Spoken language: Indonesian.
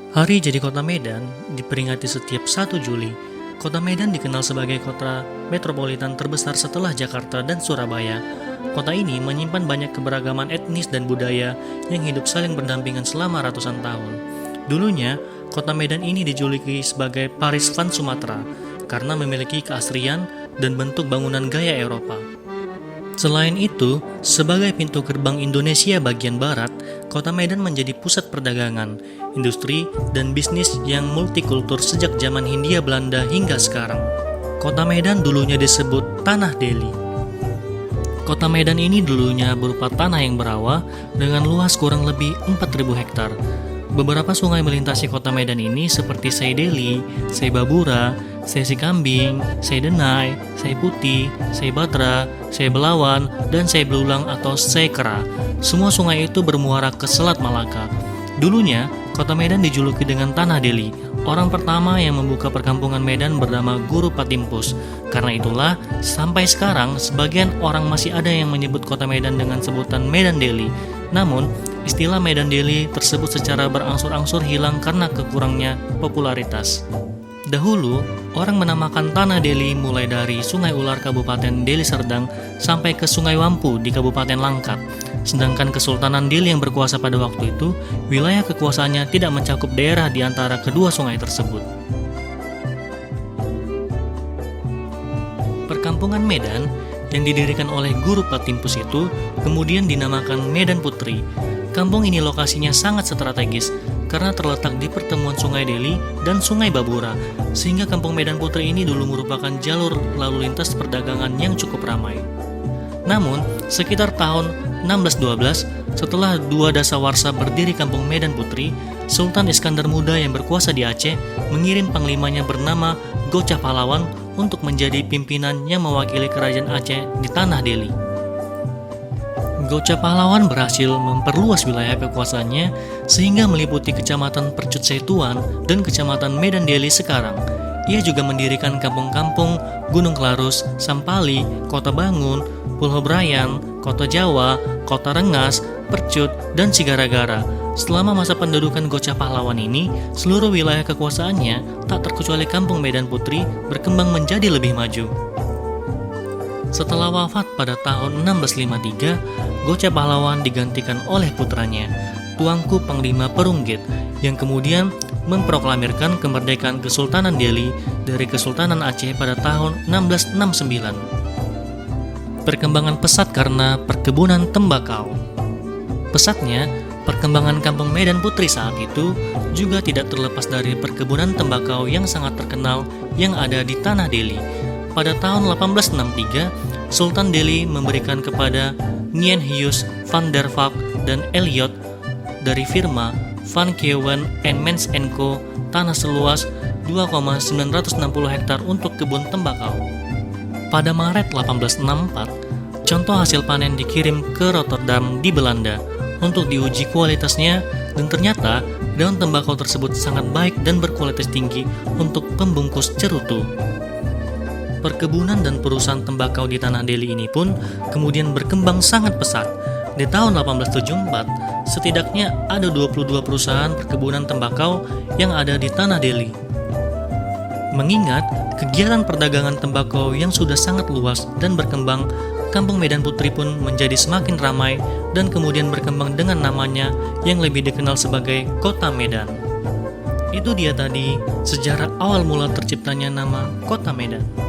Hari Jadi Kota Medan diperingati setiap 1 Juli. Kota Medan dikenal sebagai kota metropolitan terbesar setelah Jakarta dan Surabaya. Kota ini menyimpan banyak keberagaman etnis dan budaya yang hidup saling berdampingan selama ratusan tahun. Dulunya, kota Medan ini dijuluki sebagai Paris van Sumatera karena memiliki keasrian dan bentuk bangunan gaya Eropa. Selain itu, sebagai pintu gerbang Indonesia bagian barat, kota Medan menjadi pusat perdagangan, industri, dan bisnis yang multikultur sejak zaman Hindia Belanda hingga sekarang. Kota Medan dulunya disebut Tanah Deli. Kota Medan ini dulunya berupa tanah yang berawa dengan luas kurang lebih 4.000 hektar. Beberapa sungai melintasi kota Medan ini seperti Sei Deli, Sei Babura, Sei Sikambing, Sei Denai, Sei Putih, Sei Batra, Sei Belawan, dan Sei Belulang atau Sei Kera. Semua sungai itu bermuara ke Selat Malaka. Dulunya, kota Medan dijuluki dengan Tanah Deli. Orang pertama yang membuka perkampungan Medan bernama Guru Patimpus. Karena itulah, sampai sekarang sebagian orang masih ada yang menyebut kota Medan dengan sebutan Medan Deli. Namun, istilah Medan Deli tersebut secara berangsur-angsur hilang karena kekurangnya popularitas. Dahulu, orang menamakan Tanah Deli mulai dari Sungai Ular Kabupaten Deli Serdang sampai ke Sungai Wampu di Kabupaten Langkat. Sedangkan Kesultanan Deli yang berkuasa pada waktu itu, wilayah kekuasaannya tidak mencakup daerah di antara kedua sungai tersebut. Perkampungan Medan yang didirikan oleh Guru Patimpus itu kemudian dinamakan Medan Putri. Kampung ini lokasinya sangat strategis karena terletak di pertemuan Sungai Deli dan Sungai Babura, sehingga Kampung Medan Putri ini dulu merupakan jalur lalu lintas perdagangan yang cukup ramai. Namun, sekitar tahun 1612, setelah dua dasawarsa berdiri Kampung Medan Putri, Sultan Iskandar Muda yang berkuasa di Aceh mengirim panglimanya bernama Gocah Pahlawan untuk menjadi pimpinan yang mewakili kerajaan Aceh di Tanah Deli. Gocah Pahlawan berhasil memperluas wilayah kekuasaannya sehingga meliputi Kecamatan Percut Setuan dan Kecamatan Medan Deli sekarang. Ia juga mendirikan kampung-kampung Gunung Klarus, Sampali, Kota Bangun, Pulau Brayan, Kota Jawa, Kota Rengas, Percut, dan Cigaragara. Selama masa pendudukan Gocah Pahlawan ini, seluruh wilayah kekuasaannya, tak terkecuali Kampung Medan Putri, berkembang menjadi lebih maju. Setelah wafat pada tahun 1653, Gocah Pahlawan digantikan oleh putranya, Tuanku Panglima Perunggit, yang kemudian memproklamirkan kemerdekaan Kesultanan Deli dari Kesultanan Aceh pada tahun 1669. Perkembangan pesat karena perkebunan tembakau. Pesatnya, perkembangan Kampung Medan Putri saat itu juga tidak terlepas dari perkebunan tembakau yang sangat terkenal yang ada di Tanah Deli. Pada tahun 1863, Sultan Deli memberikan kepada Nguyen Hius van der Valk dan Elliot dari firma Van Keuwen and Mens & Co. tanah seluas 2,960 hektar untuk kebun tembakau. Pada Maret 1864, contoh hasil panen dikirim ke Rotterdam di Belanda untuk diuji kualitasnya, dan ternyata daun tembakau tersebut sangat baik dan berkualitas tinggi untuk pembungkus cerutu. Perkebunan dan perusahaan tembakau di Tanah Deli ini pun kemudian berkembang sangat pesat. Di tahun 1874, setidaknya ada 22 perusahaan perkebunan tembakau yang ada di Tanah Deli. Mengingat kegiatan perdagangan tembakau yang sudah sangat luas dan berkembang, Kampung Medan Putri pun menjadi semakin ramai dan kemudian berkembang dengan namanya yang lebih dikenal sebagai Kota Medan. Itu dia tadi sejarah awal mula terciptanya nama Kota Medan.